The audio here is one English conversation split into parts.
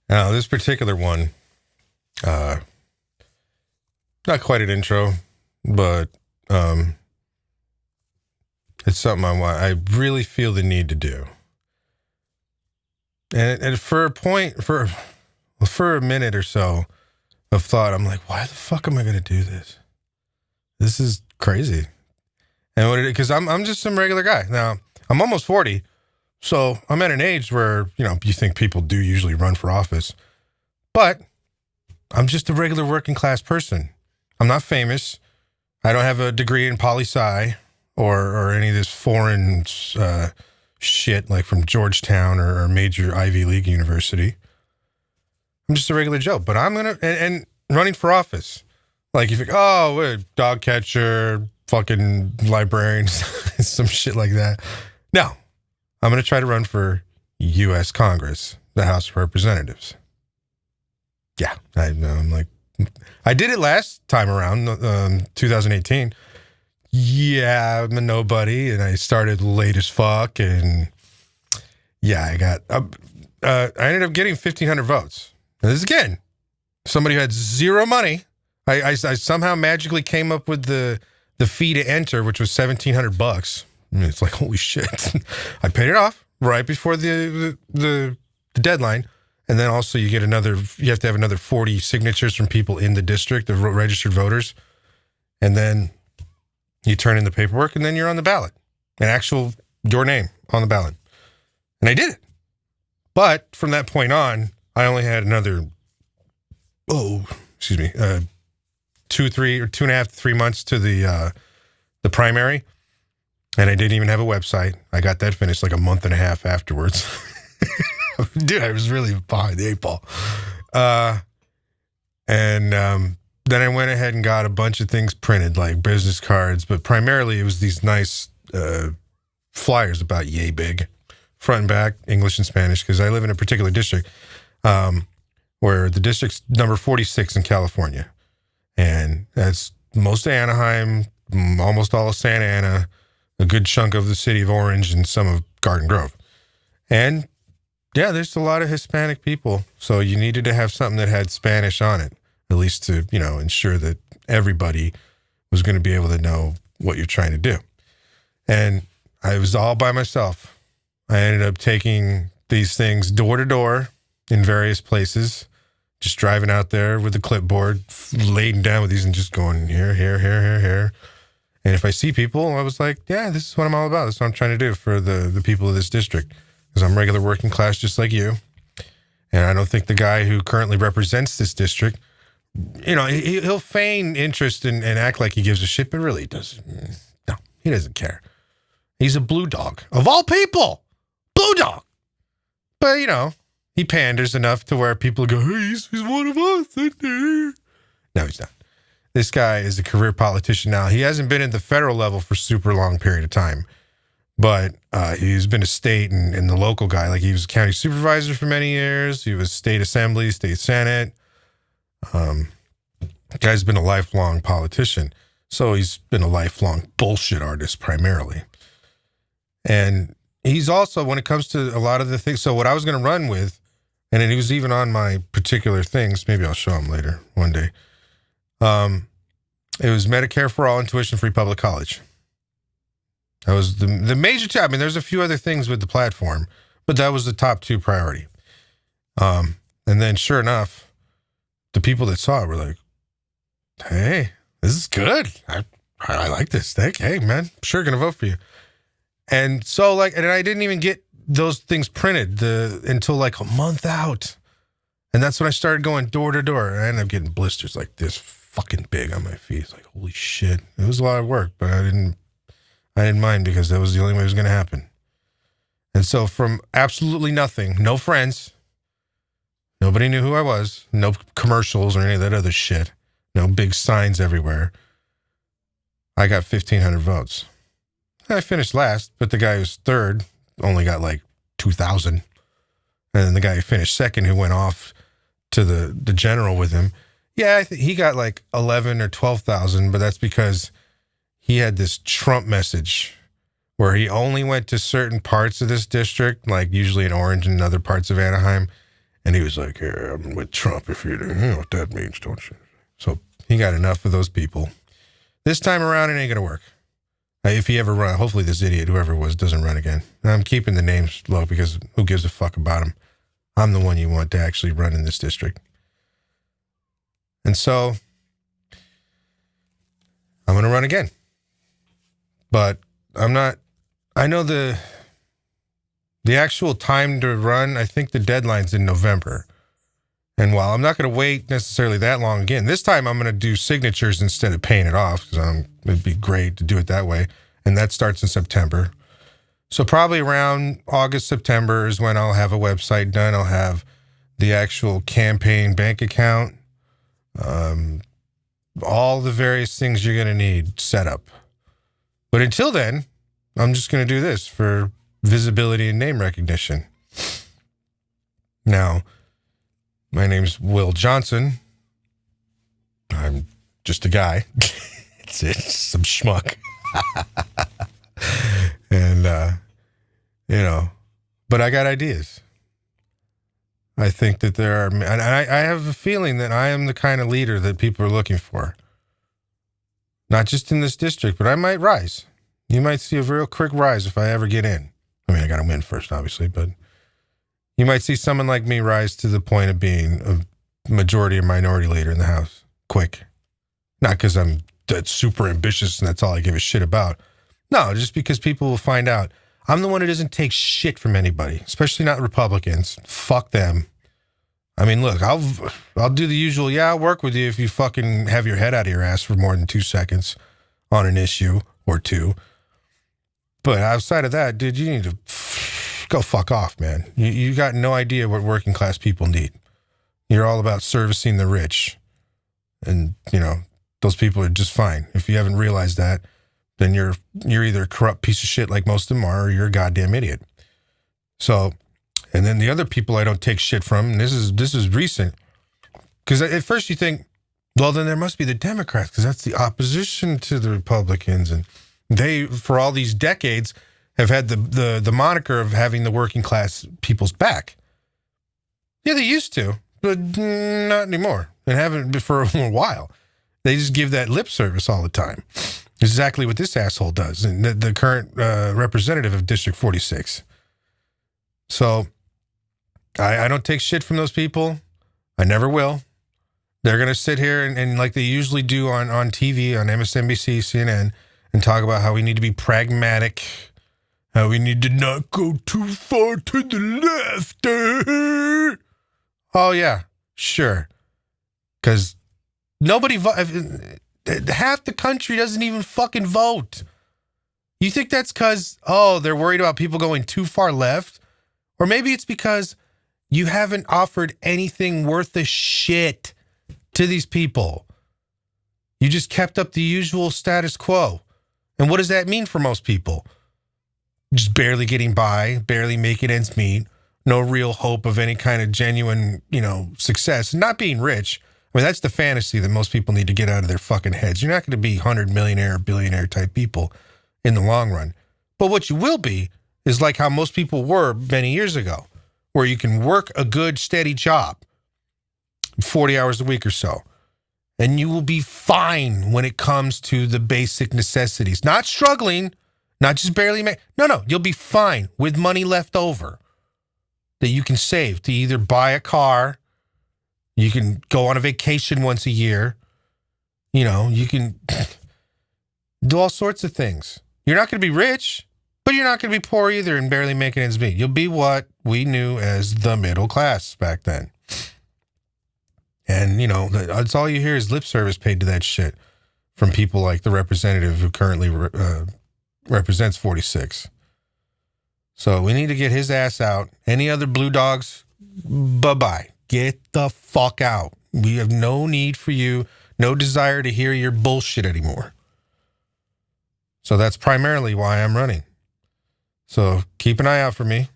Now, this particular one, uh, not quite an intro, but it's something I really feel the need to do. And for a minute or so of thought, I'm like, why the fuck am I going to do this? This is crazy. And because I'm just some regular guy. Now, I'm almost 40, so I'm at an age where, you think people do usually run for office. But I'm just a regular working class person. I'm not famous. I don't have a degree in poli-sci or any of this foreign shit like from Georgetown or a major Ivy League university. I'm just a regular Joe. But I'm going to, and running for office. Like if we're a dog catcher, fucking librarian, some shit like that. No, I'm going to try to run for U.S. Congress, the House of Representatives. Yeah, I'm like, I did it last time around, 2018. Yeah, I'm a nobody, and I started late as fuck, and yeah, I ended up getting 1,500 votes. And this is, again, somebody who had zero money. I somehow magically came up with the fee to enter, which was $1,700. I mean, it's like, holy shit. I paid it off right before the deadline. And then also you have to have another 40 signatures from people in the district of registered voters. And then you turn in the paperwork and then you're on the ballot. Your name on the ballot. And I did it. But from that point on, I only had another, 2.5 to 3 months to the primary. And I didn't even have a website. I got that finished like a month and a half afterwards. Dude, I was really behind the eight ball. Then I went ahead and got a bunch of things printed, like business cards, but primarily it was these nice flyers about Yay Big, front and back, English and Spanish, because I live in a particular district where the district's number 46 in California. And that's most of Anaheim, almost all of Santa Ana, a good chunk of the city of Orange, and some of Garden Grove. And yeah, there's a lot of Hispanic people. So you needed to have something that had Spanish on it, at least to, ensure that everybody was going to be able to know what you're trying to do. And I was all by myself. I ended up taking these things door to door in various places, just driving out there with a clipboard, laying down with these and just going here, here, here, here, here. And if I see people, I was like, yeah, this is what I'm all about. This is what I'm trying to do for the people of this district. Because I'm regular working class just like you. And I don't think the guy who currently represents this district, he'll feign interest and act like he gives a shit, but really he doesn't. No, he doesn't care. He's a blue dog. Of all people, blue dog. But, he panders enough to where people go, hey, he's one of us. No, he's not. This guy is a career politician now. He hasn't been at the federal level for a super long period of time. But he's been a state and the local guy. Like he was a county supervisor for many years. He was state assembly, state senate. The guy's been a lifelong politician. So he's been a lifelong bullshit artist primarily. And he's also, when it comes to a lot of the things, so what I was going to run with, and then he was even on my particular things, maybe I'll show him later one day. It was Medicare for all and tuition-free public college. That was the major two. I mean, there's a few other things with the platform, but that was the top two priority. And then sure enough, the people that saw it were like, hey, this is good. I like this. Hey, man, I'm sure going to vote for you. And so and I didn't even get those things printed until like a month out. And that's when I started going door to door. I ended up getting blisters like this fucking big on my feet. It's like, holy shit. It was a lot of work, but I didn't mind because that was the only way it was going to happen. And so from absolutely nothing, no friends, nobody knew who I was, no commercials or any of that other shit, no big signs everywhere, I got 1,500 votes. I finished last, but the guy who's third only got like 2,000. And then the guy who finished second, who went off to the general with him, yeah, he got like 11 or 12,000, but that's because he had this Trump message where he only went to certain parts of this district, like usually in Orange and other parts of Anaheim, And he was like, "Here, I'm with Trump. If you know what that means, don't you?" So he got enough of those people. This time around, it ain't gonna work. If he ever run, hopefully this idiot, whoever it was, doesn't run again. And I'm keeping the names low because who gives a fuck about him? I'm the one you want to actually run in this district. And so I'm going to run again. But I'm not, I know the actual time to run, I think the deadline's in November. And while I'm not going to wait necessarily that long again, this time I'm going to do signatures instead of paying it off because it'd be great to do it that way. And that starts in September. So probably around August, September is when I'll have a website done. I'll have the actual campaign bank account, all the various things you're going to need set up. But until then, I'm just going to do this for visibility and name recognition. Now, my name's Will Johnson. I'm just a guy. It's some schmuck. And, but I got ideas. I think that there are, and I have a feeling that I am the kind of leader that people are looking for. Not just in this district, but I might rise. You might see a real quick rise if I ever get in. I mean, I got to win first, obviously, but you might see someone like me rise to the point of being a majority or minority leader in the House. Quick. Not because I'm that super ambitious and that's all I give a shit about. No, just because people will find out. I'm the one who doesn't take shit from anybody, especially not Republicans. Fuck them. I mean, look, I'll do the usual, I'll work with you if you fucking have your head out of your ass for more than 2 seconds on an issue or two. But outside of that, dude, you need to go fuck off, man. You got no idea what working class people need. You're all about servicing the rich. And, those people are just fine. If you haven't realized that, then you're either a corrupt piece of shit like most of them are, or you're a goddamn idiot. So, and then the other people I don't take shit from, and this is recent, because at first you think, well, then there must be the Democrats, because that's the opposition to the Republicans, and they, for all these decades, have had the moniker of having the working class people's back. Yeah, they used to, but not anymore, and haven't for a while. They just give that lip service all the time. Exactly what this asshole does, and the current representative of District 46. So I don't take shit from those people. I never will. They're going to sit here and like they usually do on TV, on MSNBC, CNN, and talk about how we need to be pragmatic, how we need to not go too far to the left. Oh, yeah, sure. Because nobody, half the country doesn't even fucking vote. You think that's because, they're worried about people going too far left? Or maybe it's because you haven't offered anything worth a shit to these people. You just kept up the usual status quo. And what does that mean for most people? Just barely getting by, barely making ends meet, no real hope of any kind of genuine, success. Not being rich. I mean, that's the fantasy that most people need to get out of their fucking heads. You're not going to be 100 millionaire, billionaire type people in the long run. But what you will be is like how most people were many years ago, where you can work a good, steady job, 40 hours a week or so, and you will be fine when it comes to the basic necessities. Not struggling, not just barely No, you'll be fine with money left over that you can save to either buy a car. You can go on a vacation once a year. You can do all sorts of things. You're not going to be rich, but you're not going to be poor either and barely making ends meet. You'll be what we knew as the middle class back then. And, that's all you hear is lip service paid to that shit from people like the representative who currently represents 46. So we need to get his ass out. Any other blue dogs, bye-bye. Get the fuck out. We have no need for you, no desire to hear your bullshit anymore. So that's primarily why I'm running. So keep an eye out for me.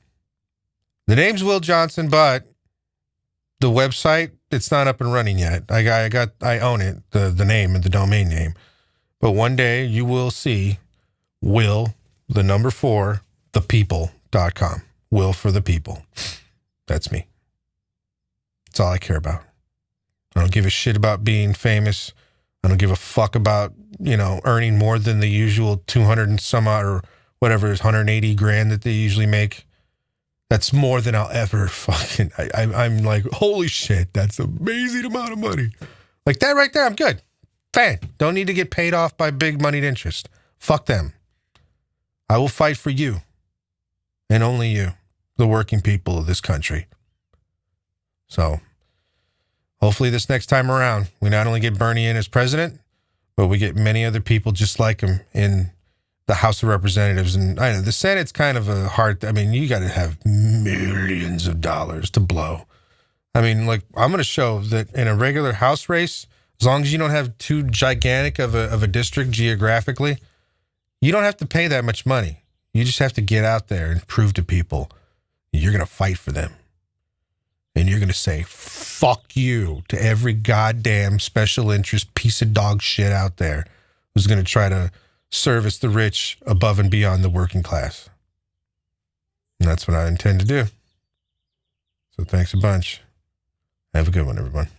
The name's Will Johnson, but the website, it's not up and running yet. I own it, the name and the domain name. But one day you will see Will, the number 4, thepeople.com. Will for the people. That's me. That's all I care about. I don't give a shit about being famous. I don't give a fuck about, earning more than the usual 200 and some odd or whatever, 180 grand that they usually make. That's more than I'll ever fucking, I'm like, holy shit, that's an amazing amount of money. Like that right there, I'm good. Fan. Don't need to get paid off by big moneyed interest. Fuck them. I will fight for you and only you, the working people of this country. So hopefully this next time around, we not only get Bernie in as president, but we get many other people just like him in the House of Representatives. And I know the Senate's kind of a hard, you got to have millions of dollars to blow. I'm going to show that in a regular House race, as long as you don't have too gigantic of a district geographically, you don't have to pay that much money. You just have to get out there and prove to people you're going to fight for them. And you're going to say, fuck you to every goddamn special interest piece of dog shit out there who's going to try to service the rich above and beyond the working class. And that's what I intend to do. So thanks a bunch. Have a good one, everyone.